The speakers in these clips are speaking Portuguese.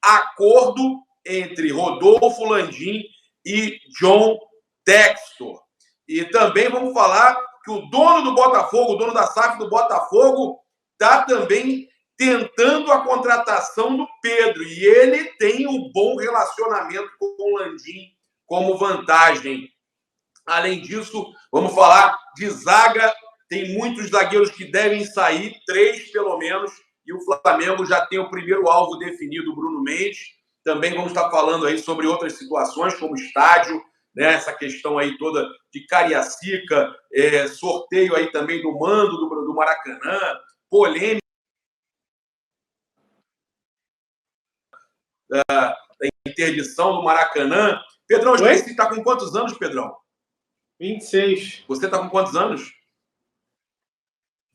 acordo entre Rodolfo Landim e John Textor. E também vamos falar que o dono do Botafogo, o dono da SAF do Botafogo, está também tentando a contratação do Pedro. E ele tem um bom relacionamento com o Landim como vantagem. Além disso, vamos falar de zaga. Tem muitos zagueiros que devem sair, 3 pelo menos, e o Flamengo já tem o primeiro alvo definido, o Bruno Mendes. Também vamos estar falando aí sobre outras situações, como estádio, né? Essa questão aí toda de Cariacica, sorteio aí também do mando do Maracanã, polêmica da interdição do Maracanã. Pedrão, você está com quantos anos, Pedrão? 26. Você está com quantos anos?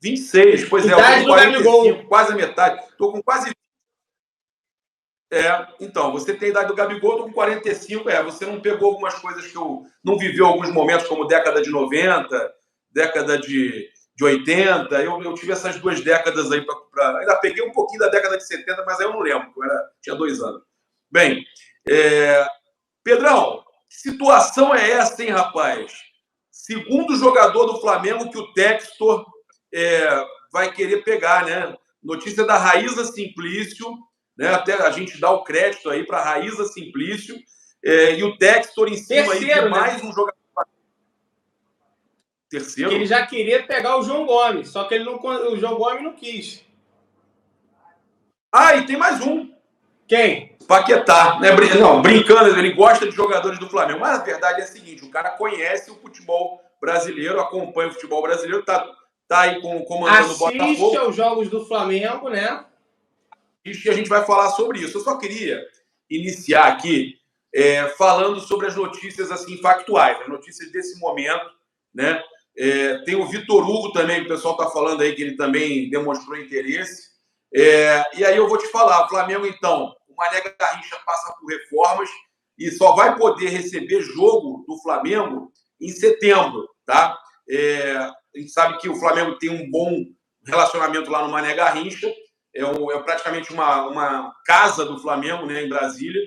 26. Pois é, eu tô com 45, quase a metade. Estou com quase... Então, você tem a idade do Gabigol, eu estou com 45. Você não pegou algumas coisas que eu não viveu alguns momentos, como década de 90, década de 80. Eu tive essas 2 décadas aí para... Ainda peguei um pouquinho da década de 70, mas aí eu não lembro, tinha 2 anos. Bem, Pedrão, que situação é essa, hein, rapaz? Segundo jogador do Flamengo que o Textor vai querer pegar, né? Notícia da Raíza Simplício, né? Até a gente dá o crédito aí para a Raíza Simplício, e o Textor em cima aí de mais um jogador. Terceiro? Ele já queria pegar o João Gomes, só que o João Gomes não quis. E tem mais um. Quem? Paquetá, né? Não, brincando, ele gosta de jogadores do Flamengo. Mas a verdade é a seguinte: o cara conhece o futebol brasileiro, acompanha o futebol brasileiro, tá aí comandando o Botafogo. Assiste aos jogos do Flamengo, né? E a gente vai falar sobre isso. Eu só queria iniciar aqui falando sobre as notícias assim, factuais, as notícias desse momento, né? Tem o Vitor Hugo também, que o pessoal está falando aí que ele também demonstrou interesse. E aí eu vou te falar, o Flamengo, então, o Mané Garrincha passa por reformas e só vai poder receber jogo do Flamengo em setembro, tá? A gente sabe que o Flamengo tem um bom relacionamento lá no Mané Garrincha, é praticamente uma casa do Flamengo, né, em Brasília,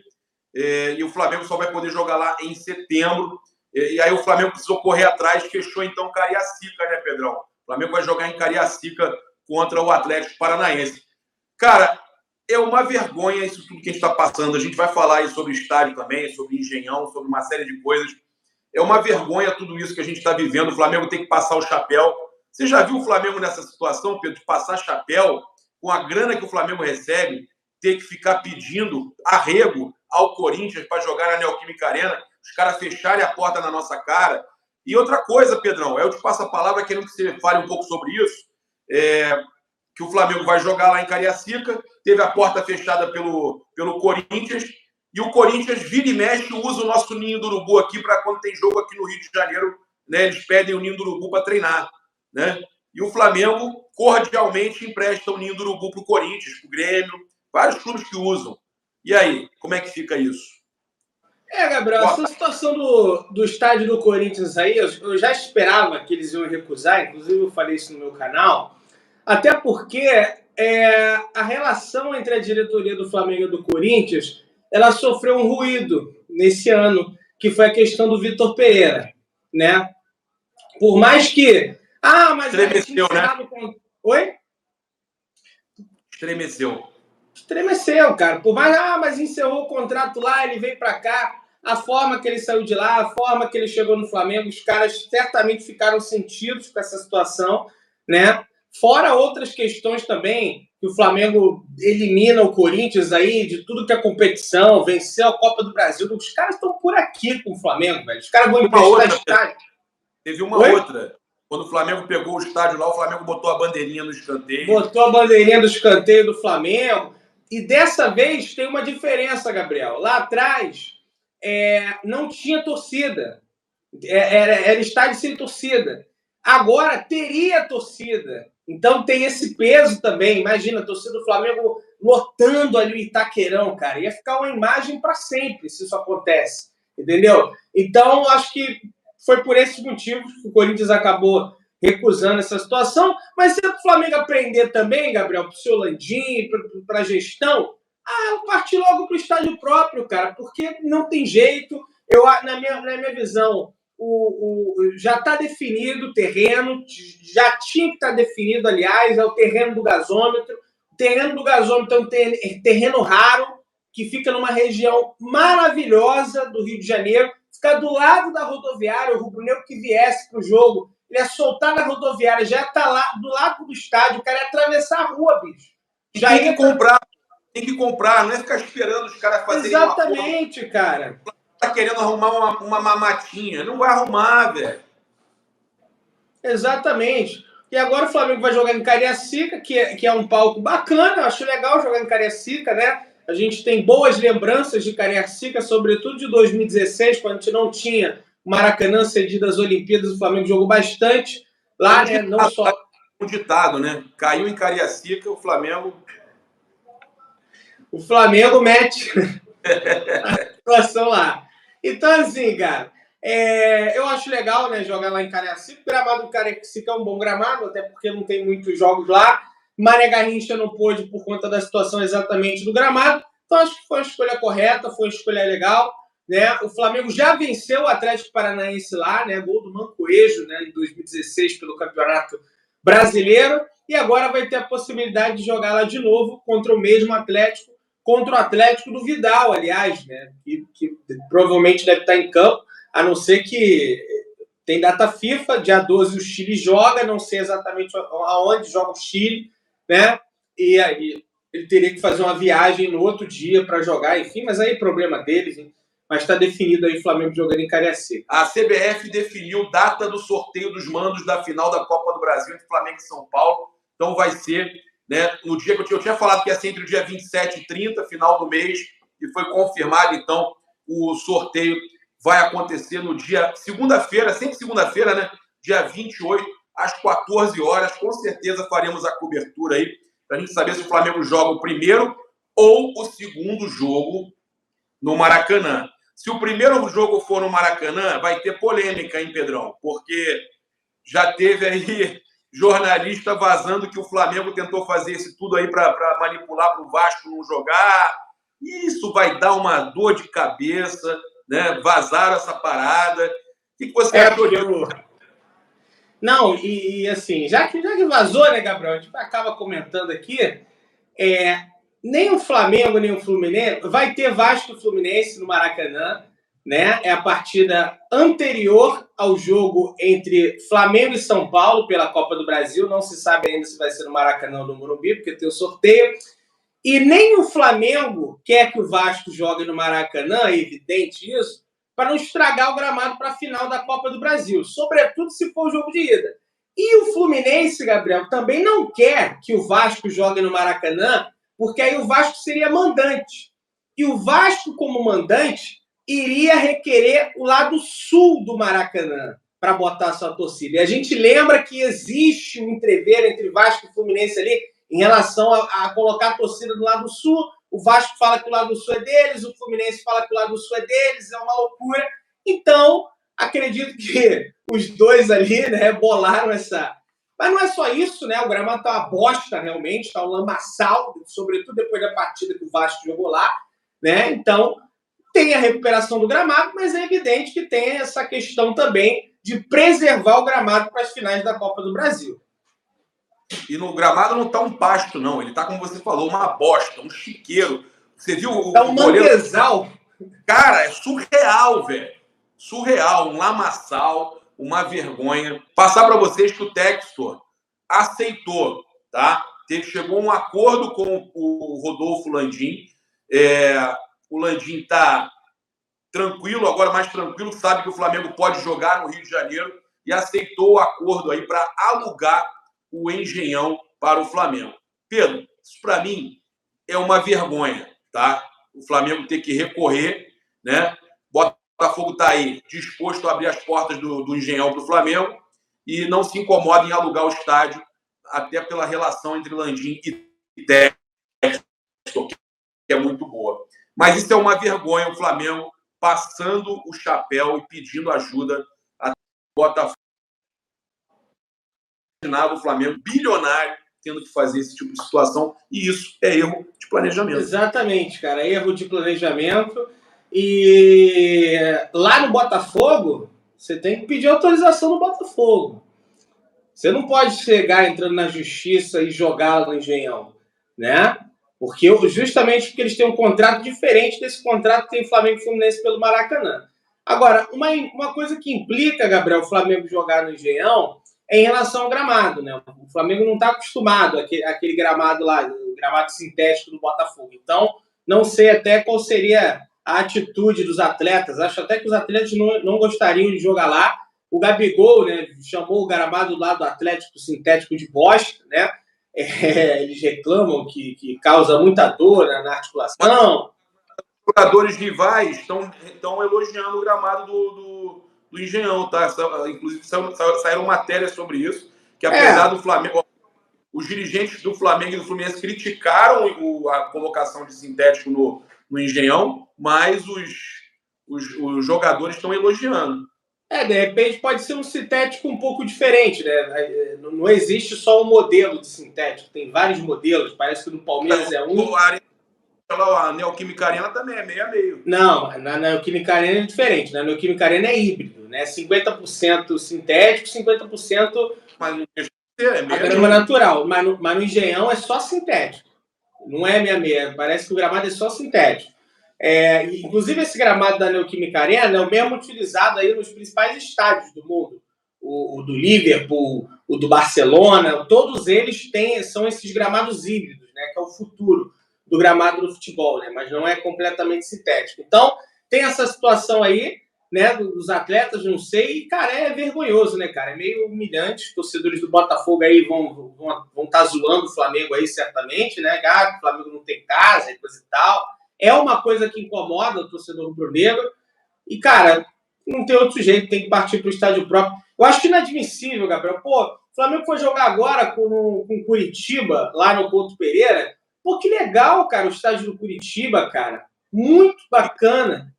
e o Flamengo só vai poder jogar lá em setembro, e aí o Flamengo precisou correr atrás, fechou então Cariacica, né, Pedrão? O Flamengo vai jogar em Cariacica contra o Atlético Paranaense. Cara, é uma vergonha isso tudo que a gente está passando. A gente vai falar aí sobre estádio também, sobre Engenhão, sobre uma série de coisas. É uma vergonha tudo isso que a gente está vivendo. O Flamengo tem que passar o chapéu. Você já viu o Flamengo nessa situação, Pedro, de passar chapéu com a grana que o Flamengo recebe, ter que ficar pedindo arrego ao Corinthians para jogar na Neoquímica Arena, os caras fecharem a porta na nossa cara? E outra coisa, Pedrão, eu te passo a palavra querendo que você fale um pouco sobre isso, que o Flamengo vai jogar lá em Cariacica, teve a porta fechada pelo Corinthians, e o Corinthians vira e mexe usa o nosso Ninho do Urubu aqui para quando tem jogo aqui no Rio de Janeiro, né, eles pedem o Ninho do Urubu para treinar, né? E o Flamengo cordialmente empresta o Ninho do Urubu para o Corinthians, para o Grêmio, vários clubes que usam. E aí, como é que fica isso? Gabriel, essa situação do estádio do Corinthians aí, eu já esperava que eles iam recusar, inclusive eu falei isso no meu canal, até porque a relação entre a diretoria do Flamengo e do Corinthians, ela sofreu um ruído nesse ano, que foi a questão do Vitor Pereira, né? Por mais que... mas estremeceu, né? Oi? Estremeceu, cara. Por mais, mas encerrou o contrato lá, ele veio pra cá, a forma que ele saiu de lá, a forma que ele chegou no Flamengo, os caras certamente ficaram sentidos com essa situação, né? Fora outras questões também, que o Flamengo elimina o Corinthians aí, de tudo que é competição, venceu a Copa do Brasil. Os caras estão por aqui com o Flamengo, velho. Os caras vão emprestar estádio. Teve uma outra. Quando o Flamengo pegou o estádio lá, o Flamengo botou a bandeirinha no escanteio. Botou a bandeirinha do escanteio do Flamengo. E dessa vez tem uma diferença, Gabriel. Lá atrás não tinha torcida. Era estádio sem torcida. Agora teria torcida. Então tem esse peso também. Imagina, a torcida do Flamengo lotando ali o Itaquerão, cara. Ia ficar uma imagem para sempre se isso acontece. Entendeu? Então, acho que foi por esses motivos que o Corinthians acabou recusando essa situação. Mas se o Flamengo aprender também, Gabriel, para o seu Landim, para a gestão, partir logo para o estádio próprio, cara, porque não tem jeito. Na minha visão, já está definido o terreno, já tinha que estar definido, aliás, é o terreno do gasômetro. O terreno do gasômetro é um terreno raro, que fica numa região maravilhosa do Rio de Janeiro, fica do lado da rodoviária. O rubro-negro que viesse para o jogo, ele ia soltar na rodoviária, já está lá do lado do estádio, o cara ia atravessar a rua, bicho. Já tem que comprar, não é ficar esperando os caras fazerem. Exatamente, cara. Tá querendo arrumar uma mamatinha. Não vai arrumar, velho. Exatamente. E agora o Flamengo vai jogar em Cariacica, que é um palco bacana. Eu acho legal jogar em Cariacica, né? A gente tem boas lembranças de Cariacica, sobretudo de 2016, quando a gente não tinha Maracanã cedido às Olimpíadas. O Flamengo jogou bastante lá, né? Não só... Um ditado, né? Caiu em Cariacica, o Flamengo mete a situação lá. Então, assim, cara, eu acho legal, né, jogar lá em Cariacica. O gramado do Cariacica é um bom gramado, até porque não tem muitos jogos lá. Mané Garrincha não pôde por conta da situação exatamente do gramado. Então, acho que foi uma escolha correta, foi uma escolha legal, né? O Flamengo já venceu o Atlético Paranaense lá, né? Gol do Mancoejo, né, em 2016 pelo Campeonato Brasileiro. E agora vai ter a possibilidade de jogar lá de novo contra o mesmo Atlético, contra o Atlético do Vidal, aliás, né? Que provavelmente deve estar em campo, a não ser que tem data FIFA, dia 12 o Chile joga, não sei exatamente aonde joga o Chile, né? E aí ele teria que fazer uma viagem no outro dia para jogar, enfim, mas aí problema deles, hein? Mas está definido aí o Flamengo jogando em Cariacica. A CBF definiu data do sorteio dos mandos da final da Copa do Brasil entre Flamengo e São Paulo, então vai ser... né, no dia que eu tinha falado que ia ser entre o dia 27 e 30, final do mês, e foi confirmado, então, o sorteio vai acontecer no dia segunda-feira, sempre segunda-feira, né? Dia 28, às 14 horas. Com certeza faremos a cobertura aí, para a gente saber se o Flamengo joga o primeiro ou o segundo jogo no Maracanã. Se o primeiro jogo for no Maracanã, vai ter polêmica, hein, Pedrão? Porque já teve aí jornalista vazando que o Flamengo tentou fazer isso tudo aí para manipular para o Vasco não jogar. Isso vai dar uma dor de cabeça, né? Vazaram essa parada. O que você achou disso? Não, e assim, já que vazou, né, Gabriel? A gente acaba comentando aqui, nem o Flamengo, nem o Fluminense, vai ter Vasco e Fluminense no Maracanã, né? É a partida anterior ao jogo entre Flamengo e São Paulo pela Copa do Brasil. Não se sabe ainda se vai ser no Maracanã ou no Morumbi, porque tem o sorteio. E nem o Flamengo quer que o Vasco jogue no Maracanã, é evidente isso, para não estragar o gramado para a final da Copa do Brasil, sobretudo se for o jogo de ida. E o Fluminense, Gabriel, também não quer que o Vasco jogue no Maracanã, porque aí o Vasco seria mandante. E o Vasco, como mandante, iria requerer o lado sul do Maracanã para botar sua torcida. E a gente lembra que existe um entrever entre Vasco e Fluminense ali em relação a colocar a torcida do lado sul. O Vasco fala que o lado sul é deles, o Fluminense fala que o lado sul é deles, é uma loucura. Então, acredito que os dois ali, né, bolaram essa... Mas não é só isso, né? O gramado tá uma bosta, realmente, tá um lamaçal, sobretudo depois da partida que o Vasco jogou lá, né? Então, tem a recuperação do gramado, mas é evidente que tem essa questão também de preservar o gramado para as finais da Copa do Brasil. E no gramado não tá um pasto, não. Ele tá, como você falou, uma bosta, um chiqueiro. Você viu tá um manguezal. Cara, é surreal, velho. Surreal, um lamaçal, uma vergonha. Passar para vocês que o Textor aceitou, tá? Chegou a um acordo com o Rodolfo Landim. O Landim tá tranquilo, agora mais tranquilo, sabe que o Flamengo pode jogar no Rio de Janeiro e aceitou o acordo aí para alugar o Engenhão para o Flamengo. Pedro, isso para mim é uma vergonha, tá? O Flamengo ter que recorrer, né? Botafogo está aí disposto a abrir as portas do Engenhão para o Flamengo e não se incomoda em alugar o estádio, até pela relação entre Landim e Textor, que é muito boa. Mas isso é uma vergonha, o Flamengo passando o chapéu e pedindo ajuda a Botafogo. O Flamengo bilionário tendo que fazer esse tipo de situação, e isso é erro de planejamento. Exatamente, cara, erro de planejamento. E lá no Botafogo, você tem que pedir autorização no Botafogo. Você não pode chegar entrando na justiça e jogar no Engenhão, né? Justamente porque eles têm um contrato diferente desse contrato que tem Flamengo e Fluminense pelo Maracanã. Agora, uma coisa que implica, Gabriel, o Flamengo jogar no Engenhão é em relação ao gramado, né? O Flamengo não está acostumado àquele gramado lá, o gramado sintético do Botafogo. Então, não sei até qual seria a atitude dos atletas. Acho até que os atletas não gostariam de jogar lá. O Gabigol, né, chamou o gramado lá do Atlético sintético de bosta, né? Eles reclamam que causa muita dor na articulação. Os jogadores rivais estão elogiando o gramado do Engenhão, tá? Inclusive saíram matérias sobre isso, que apesar do Flamengo, os dirigentes do Flamengo e do Fluminense criticaram a colocação de sintético no Engenhão, mas os jogadores estão elogiando. De repente pode ser um sintético um pouco diferente, né? Não existe só um modelo de sintético, tem vários modelos, parece que no Palmeiras é um. A Neoquímica Arena também é meio a meio. Não, na Neoquímica Arena é diferente, na Neoquímica Arena é híbrido, né? 50% sintético, 50% mas não deixa de ser, é meio a grama natural, mas no Engenhão é só sintético, não é meia-meia, parece que o gramado é só sintético. Inclusive esse gramado da Neoquímica Arena é o mesmo utilizado aí nos principais estádios do mundo. O do Liverpool, o do Barcelona, todos eles são esses gramados híbridos, né, que é o futuro do gramado do futebol, né, mas não é completamente sintético. Então, tem essa situação aí, né, dos atletas, não sei, e, cara, é vergonhoso, né, cara? É meio humilhante. Os torcedores do Botafogo aí vão estar zoando o Flamengo aí, certamente, né? O Flamengo não tem casa e coisa e tal. É uma coisa que incomoda o torcedor rubro-negro. E, cara, não tem outro jeito, tem que partir para o estádio próprio. Eu acho inadmissível, Gabriel. Pô, o Flamengo foi jogar agora com Curitiba, lá no Couto Pereira. Pô, que legal, cara, o estádio do Curitiba, cara. Muito bacana.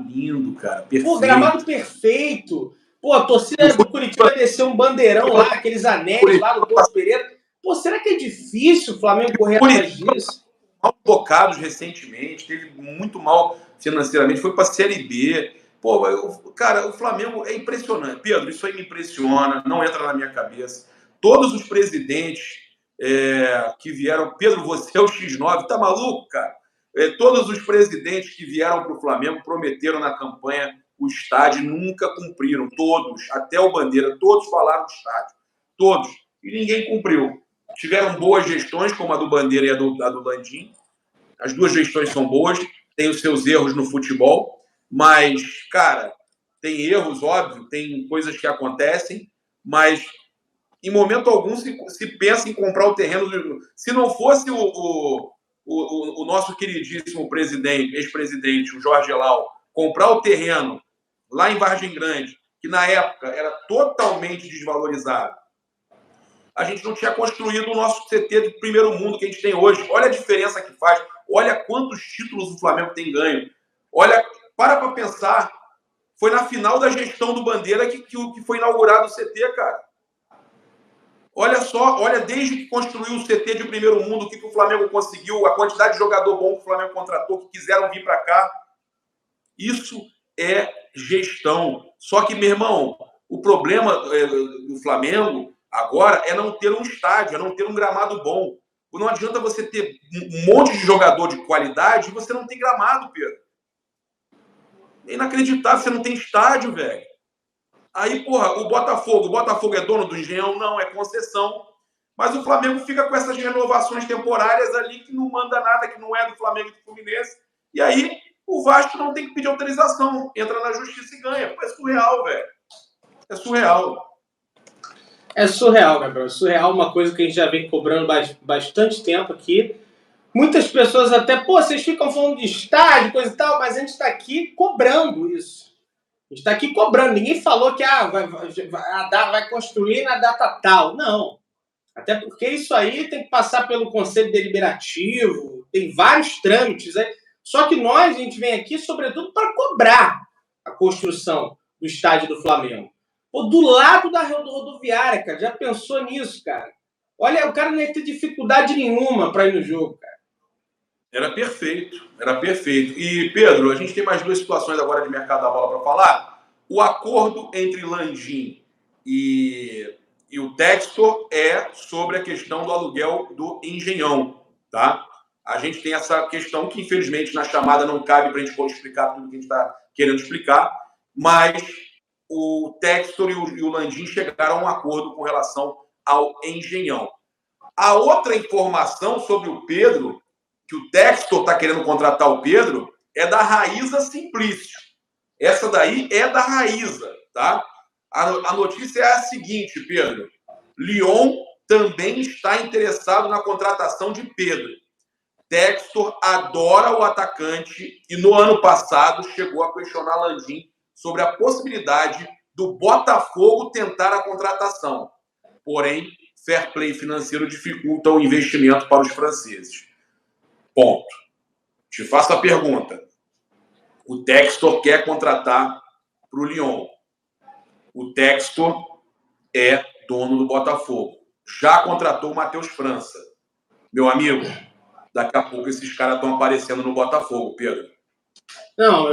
Lindo, cara. Perfeito. Pô, gramado perfeito. Pô, a torcida do Curitiba desceu um bandeirão lá, aqueles anéis lá do Couto Pereira. Pô, será que é difícil o Flamengo correr atrás disso? Mal bocados recentemente, teve muito mal financeiramente, foi para a Série B. Pô, cara, o Flamengo é impressionante. Pedro, isso aí me impressiona, não entra na minha cabeça. Todos os presidentes que vieram... Pedro, você é o X9, tá maluco, cara? Todos os presidentes que vieram para o Flamengo prometeram na campanha o estádio e nunca cumpriram. Todos, até o Bandeira, todos falaram do estádio. Todos. E ninguém cumpriu. Tiveram boas gestões, como a do Bandeira e a do Landim. As duas gestões são boas, têm os seus erros no futebol, mas, cara, tem erros, óbvio, tem coisas que acontecem, mas em momento algum se pensa em comprar o terreno. Se não fosse o nosso queridíssimo presidente, ex-presidente, o Jorge Elal, comprar o terreno lá em Vargem Grande, que na época era totalmente desvalorizado, a gente não tinha construído o nosso CT de primeiro mundo que a gente tem hoje. Olha a diferença que faz. Olha quantos títulos o Flamengo tem ganho. Olha, para pensar. Foi na final da gestão do Bandeira que foi inaugurado o CT, cara. Olha só, olha desde que construiu o CT de primeiro mundo, o que o Flamengo conseguiu, a quantidade de jogador bom que o Flamengo contratou, que quiseram vir para cá. Isso é gestão. Só que, meu irmão, o problema do Flamengo agora é não ter um estádio, é não ter um gramado bom. Não adianta você ter um monte de jogador de qualidade e você não tem gramado, Pedro. É inacreditável, você não tem estádio, velho. Aí, porra, o Botafogo é dono do Engenhão? Não, é concessão. Mas o Flamengo fica com essas renovações temporárias ali que não manda nada, que não é do Flamengo e do Fluminense. E aí, o Vasco não tem que pedir autorização. Entra na justiça e ganha. É surreal, velho. É surreal. É surreal, Gabriel. É surreal, uma coisa que a gente já vem cobrando bastante tempo aqui. Muitas pessoas até, vocês ficam falando de estádio, coisa e tal, mas a gente está aqui cobrando isso. A gente está aqui cobrando. Ninguém falou que vai construir na data tal. Não. Até porque isso aí tem que passar pelo Conselho Deliberativo, tem vários trâmites. Só que a gente vem aqui, sobretudo, para cobrar a construção do estádio do Flamengo. Do lado da rodoviária, cara. Já pensou nisso, cara? Olha, o cara não ia ter dificuldade nenhuma para ir no jogo, cara. Era perfeito, era perfeito. E, Pedro, a gente tem mais duas situações agora de mercado da bola para falar. O acordo entre Landim e o Textor é sobre a questão do aluguel do Engenhão, tá? A gente tem essa questão que, infelizmente, na chamada não cabe para a gente explicar tudo que a gente está querendo explicar, mas o Textor e o Landim chegaram a um acordo com relação ao Engenhão. A outra informação sobre o Pedro, que o Textor está querendo contratar o Pedro, é da Raíza Simplício. Essa daí é da Raíza, tá? A notícia é a seguinte, Pedro. Lyon também está interessado na contratação de Pedro. Textor adora o atacante e no ano passado chegou a questionar Landim sobre a possibilidade do Botafogo tentar a contratação. Porém, fair play financeiro dificulta o investimento para os franceses. Ponto. Te faço a pergunta. O Textor quer contratar para o Lyon. O Textor é dono do Botafogo. Já contratou o Matheus França. Meu amigo, daqui a pouco esses caras estão aparecendo no Botafogo, Pedro. Não,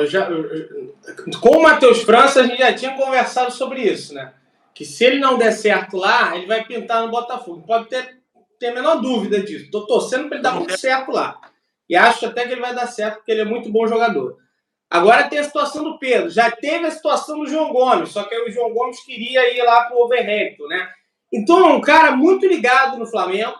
com o Matheus França a gente já tinha conversado sobre isso, né? Que se ele não der certo lá, ele vai pintar no Botafogo. Pode ter a menor dúvida disso. Estou torcendo para ele dar muito certo lá. E acho até que ele vai dar certo, porque ele é muito bom jogador. Agora tem a situação do Pedro. Já teve a situação do João Gomes, só que aí o João Gomes queria ir lá para o Wolverhampton, né? Então é um cara muito ligado no Flamengo.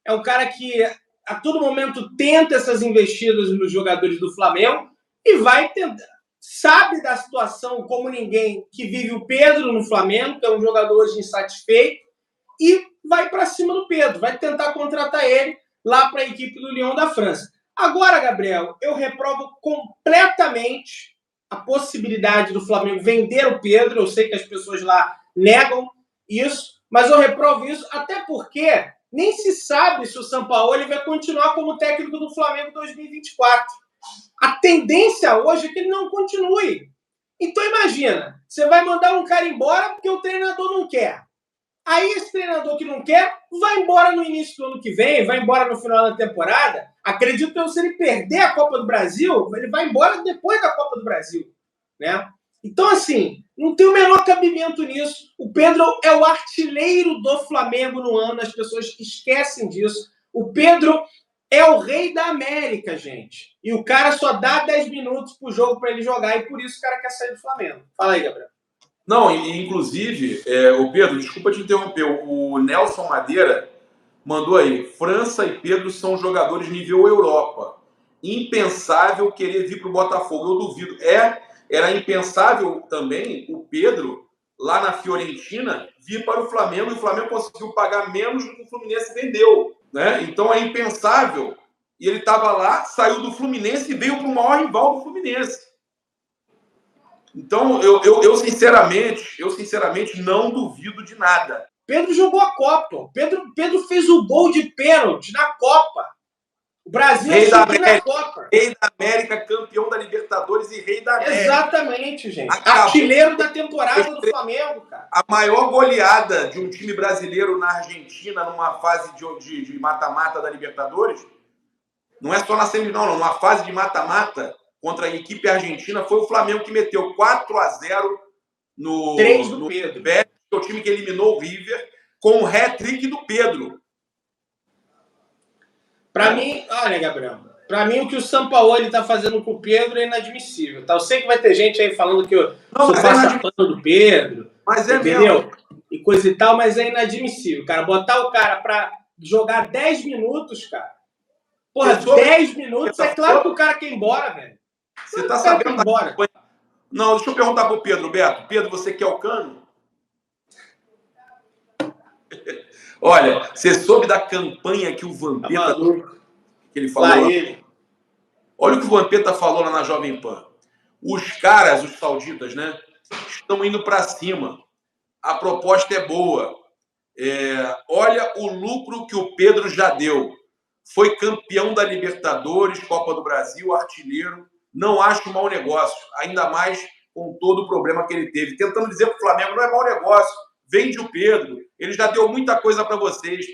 É um cara que a todo momento tenta essas investidas nos jogadores do Flamengo e vai tentar. Sabe da situação como ninguém que vive o Pedro no Flamengo, que é um jogador hoje insatisfeito, e vai para cima do Pedro. Vai tentar contratar ele lá para a equipe do Lyon da França. Agora, Gabriel, eu reprovo completamente a possibilidade do Flamengo vender o Pedro. Eu sei que as pessoas lá negam isso, mas eu reprovo isso até porque nem se sabe se o Sampaoli vai continuar como técnico do Flamengo em 2024. A tendência hoje é que ele não continue. Então imagina, você vai mandar um cara embora porque o treinador não quer. Aí esse treinador que não quer vai embora no início do ano que vem, vai embora no final da temporada. Acredito que se ele perder a Copa do Brasil, ele vai embora depois da Copa do Brasil, né? Então, assim, não tem o menor cabimento nisso. O Pedro é o artilheiro do Flamengo no ano, as pessoas esquecem disso. O Pedro é o rei da América, gente. E o cara só dá 10 minutos pro jogo para ele jogar, e por isso o cara quer sair do Flamengo. Fala aí, Gabriel. Não, inclusive, o Pedro, desculpa te interromper, o Nelson Madeira mandou aí, França e Pedro são jogadores nível Europa. Impensável querer vir para o Botafogo, eu duvido. Era impensável também o Pedro, lá na Fiorentina, vir para o Flamengo, e o Flamengo conseguiu pagar menos do que o Fluminense vendeu, né? Então é impensável. E ele estava lá, saiu do Fluminense e veio para o maior rival do Fluminense. Então, eu sinceramente não duvido de nada. Pedro jogou a Copa. Pedro fez o gol de pênalti na Copa. O Brasil rei da América, na Copa. Rei da América, campeão da Libertadores e rei da América. Exatamente, gente. Artilheiro da temporada do Flamengo, cara. A maior goleada de um time brasileiro na Argentina numa fase de mata-mata da Libertadores, não é só na semifinal, não. Numa fase de mata-mata contra a equipe argentina, foi o Flamengo que meteu 4-0 no 3 do Pedro. River, que é o time que eliminou o River, com o hat-trick do Pedro. Para mim, olha, Gabriel, para mim o que o Sampaoli está fazendo com o Pedro é inadmissível. Tá? Eu sei que vai ter gente aí falando que eu sou passapano do Pedro, mas é entendeu? Mesmo. E coisa e tal, mas é inadmissível, cara. Botar o cara para jogar 10 minutos, cara. Porra, 10 minutos, é claro que o cara quer ir embora, velho. Você tá sabendo embora. Não, deixa eu perguntar pro Pedro, Beto. Pedro, você quer o Cano? Olha, você soube da campanha que o Vampeta... que ele falou lá? Olha o que o Vampeta falou lá na Jovem Pan. Os caras, os sauditas, né, estão indo para cima. A proposta é boa. Olha o lucro que o Pedro já deu. Foi campeão da Libertadores, Copa do Brasil, artilheiro. Não acho mau negócio, ainda mais com todo o problema que ele teve. Tentando dizer para o Flamengo, não é mau negócio, vende o Pedro, ele já deu muita coisa para vocês.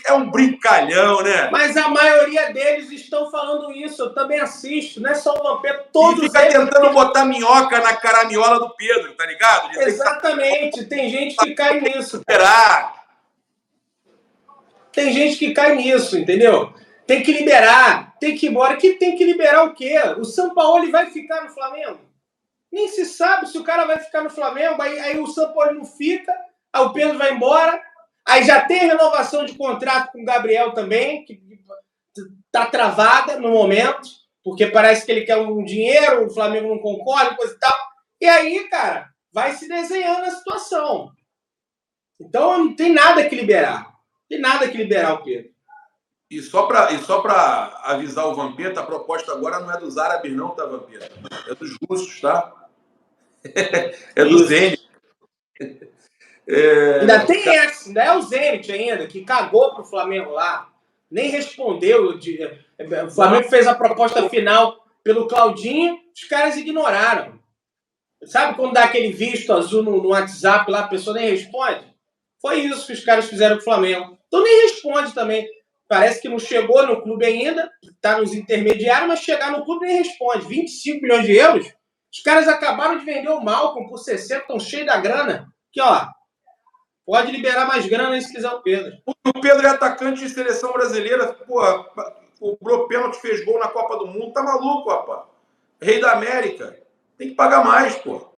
É um brincalhão, né? Mas a maioria deles estão falando isso. Eu também assisto. Não é só o Vampeta, E todos fica eles. tentando botar minhoca na caraminhola do Pedro, tá ligado? Dizer Exatamente. Tem gente que cai nisso. Esperar. Tem gente que cai nisso, entendeu? Tem que liberar, tem que ir embora. Que tem que liberar o quê? O Sampaoli vai ficar no Flamengo? Nem se sabe se o cara vai ficar no Flamengo. Aí o Sampaoli não fica, aí o Pedro vai embora. Aí já tem renovação de contrato com o Gabriel também, que tá travada no momento, porque parece que ele quer um dinheiro, o Flamengo não concorda, coisa e tal. E aí, cara, vai se desenhando a situação. Então não tem nada que liberar. Não tem nada que liberar o Pedro. E só para avisar o Vampeta, a proposta agora não é dos árabes, não, tá, Vampeta? É dos russos, tá? É do Zenit. Ainda tem essa, ainda é o Zenit ainda, que cagou pro Flamengo lá. Nem respondeu. O Flamengo fez a proposta final pelo Claudinho, os caras ignoraram. Sabe quando dá aquele visto azul no WhatsApp lá, a pessoa nem responde? Foi isso que os caras fizeram com o Flamengo. Então nem responde também. Parece que não chegou no clube ainda, está nos intermediários, mas chegar no clube nem responde. 25 milhões de euros? Os caras acabaram de vender o Malcom por 60, estão cheios da grana. Aqui, ó. Pode liberar mais grana aí se quiser o Pedro. O Pedro é atacante de seleção brasileira. Porra, cobrou pênalti, fez gol na Copa do Mundo. Tá maluco, rapaz? Rei da América. Tem que pagar mais, pô.